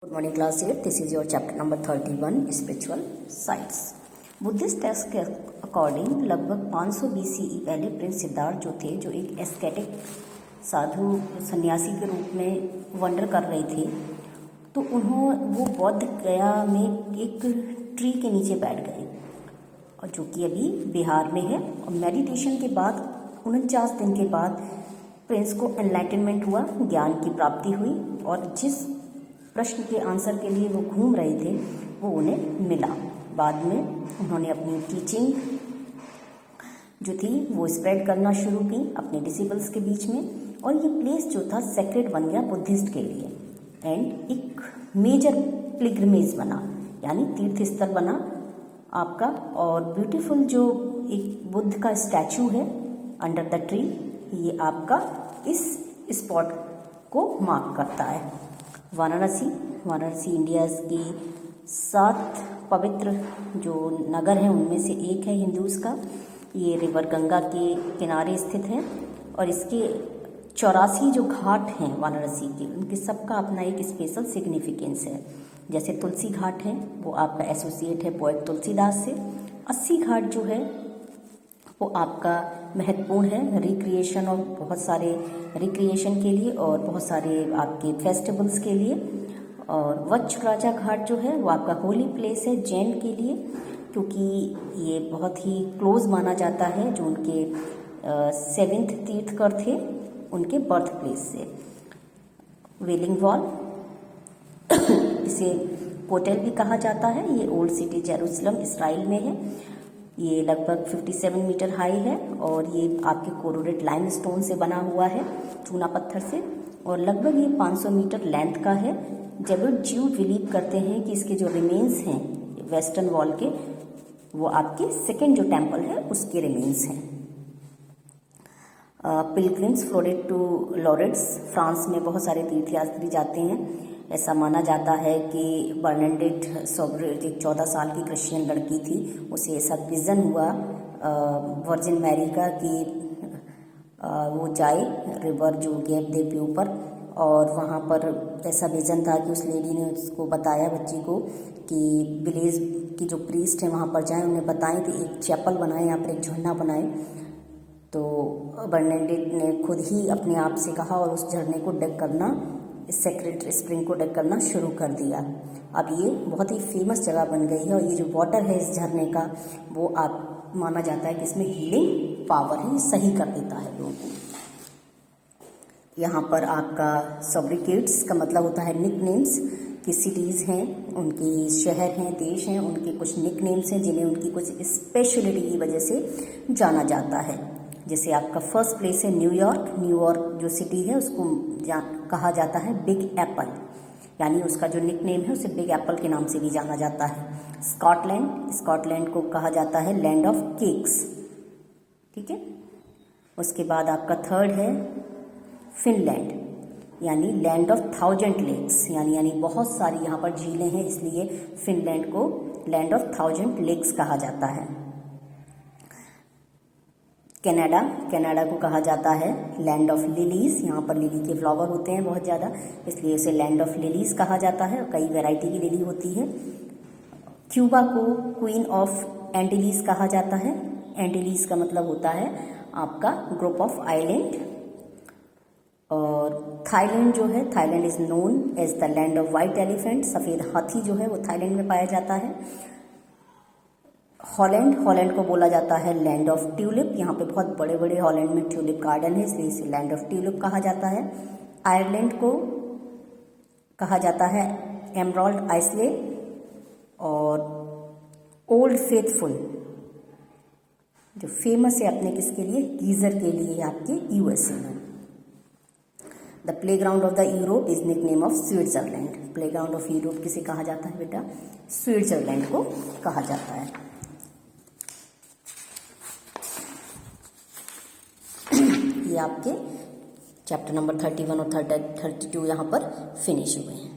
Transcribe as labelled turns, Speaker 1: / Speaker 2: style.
Speaker 1: Good morning class 8. This is your chapter number 31 spiritual sites. Buddhist text के according लगभग 500 BCE पहले Prince Siddharth जो थे, जो एक एस्केटिक साधु सन्यासी के रूप में वंडर कर रहे थे, तो वो बौद्ध गया में एक ट्री के नीचे बैठ गए, और जो कि अभी बिहार में है। और मेडिटेशन के बाद 49 दिन के बाद प्रिंस को एनलाइटनमेंट हुआ, ज्ञान की प्राप्ति हुई, और जिस प्रश्न के आंसर के लिए वो घूम रहे थे वो उन्हें मिला। बाद में उन्होंने अपनी टीचिंग जो थी वो स्प्रेड करना शुरू की अपने डिसिपल्स के बीच में, और ये प्लेस जो था सेक्रेड बन गया बुद्धिस्ट के लिए, एंड एक मेजर पिलग्रिमेज बना, यानी तीर्थ स्थल बना आपका। और ब्यूटीफुल जो एक बुद्ध का स्टैचू है अंडर द ट्री, ये आपका इस स्पॉट को मार्क करता है। वाराणसी इंडिया की 7 पवित्र जो नगर हैं उनमें से एक है हिंदूज का। ये रिवर गंगा के किनारे स्थित है, और इसके 84 जो घाट हैं वाराणसी के, उनके सबका अपना एक स्पेशल सिग्निफिकेंस है। जैसे तुलसी घाट है, वो आपका एसोसिएट है पोएट तुलसीदास से। 80 घाट जो है वो आपका महत्वपूर्ण है रिक्रिएशन, और बहुत सारे रिक्रिएशन के लिए और बहुत सारे आपके फेस्टिवल्स के लिए। और वज्रराजा घाट जो है वो आपका होली प्लेस है जैन के लिए, क्योंकि ये बहुत ही क्लोज माना जाता है जो उनके 7th तीर्थकर थे उनके बर्थ प्लेस से। वेलिंग वॉल इसे पोटेल भी कहा जाता है, ये ओल्ड सिटी जेरूसलम इसराइल में है। ये लगभग 57 मीटर हाई है, और ये आपके कोरोडेड लाइमस्टोन से बना हुआ है, चूना पत्थर से, और लगभग ये 500 मीटर लेंथ का है। जैविड ज्यू बिलीव करते हैं कि इसके जो रिमेन्स हैं वेस्टर्न वॉल के, वो आपके सेकेंड जो टेम्पल है उसके रिमेन्स हैं। Pilgrims flock to Lourdes, France में बहुत सारे तीर्थयात्री जाते हैं। ऐसा माना जाता है कि बर्नाडेट सोब्रेट एक 14 साल की क्रिश्चियन लड़की थी, उसे ऐसा विज़न हुआ वर्जिन मैरी का कि वो जाए रिवर जो गैप दे के ऊपर, और वहाँ पर ऐसा विज़न था कि उस लेडी ने उसको बताया बच्ची को कि विलेज की जो प्रीस्ट है वहाँ पर जाएं, उन्हें बताएं कि एक चैपल बनाएं, यहाँ पर एक झरना बनाएं। तो बर्नाडेट ने खुद ही अपने आप से कहा और उस झरने को डिग करना, इस सेक्रेड स्प्रिंग को डिग करना शुरू कर दिया। अब ये बहुत ही फेमस जगह बन गई है, और ये जो वाटर है इस झरने का, वो आप माना जाता है कि इसमें हीलिंग पावर है, सही कर देता है लोगों को। यहाँ पर आपका सोब्रिकेट्स का मतलब होता है निक नेम्स, की सिटीज़ हैं, उनकी शहर हैं, देश हैं, उनके कुछ निक नेम्स हैं जिन्हें उनकी कुछ स्पेशलिटी की वजह से जाना जाता है। जैसे आपका फर्स्ट प्लेस है न्यूयॉर्क जो सिटी है उसको कहा जाता है बिग एप्पल, यानी उसका जो निक नेम है उसे बिग एप्पल के नाम से भी जाना जाता है। स्कॉटलैंड को कहा जाता है लैंड ऑफ केक्स, ठीक है। उसके बाद आपका थर्ड है फिनलैंड, यानी लैंड ऑफ 1000 लेक्स, यानी बहुत सारी यहाँ पर झीलें हैं, इसलिए फिनलैंड को लैंड ऑफ 1000 लेक्स कहा जाता है। कनाडा को कहा जाता है लैंड ऑफ लिलीज, यहाँ पर लिली के फ्लावर होते हैं बहुत ज़्यादा, इसलिए उसे लैंड ऑफ लिलीज कहा जाता है, कई वैरायटी की लिली होती है। क्यूबा को क्वीन ऑफ एंटीलीज कहा जाता है, एंटीलीज का मतलब होता है आपका ग्रुप ऑफ आइलैंड। और थाईलैंड जो है, Thailand is known as the land of white elephant, सफ़ेद हाथी जो है वो थाईलैंड में पाया जाता है। हॉलैंड को बोला जाता है लैंड ऑफ ट्यूलिप, यहाँ पे बहुत बड़े बड़े हॉलैंड में ट्यूलिप गार्डन है, इसलिए इसे लैंड ऑफ ट्यूलिप कहा जाता है। आयरलैंड को कहा जाता है एमराल्ड आइसलैंड, और ओल्ड फेथफुल जो फेमस है अपने किसके लिए, गीजर के लिए, आपके यूएसए में। The playground of the Europe is nickname of Switzerland, playground of Europe किसे कहा जाता है बेटा, स्विट्जरलैंड को कहा जाता है। ये आपके चैप्टर नंबर 31 और 32 यहाँ पर फिनिश हुए हैं।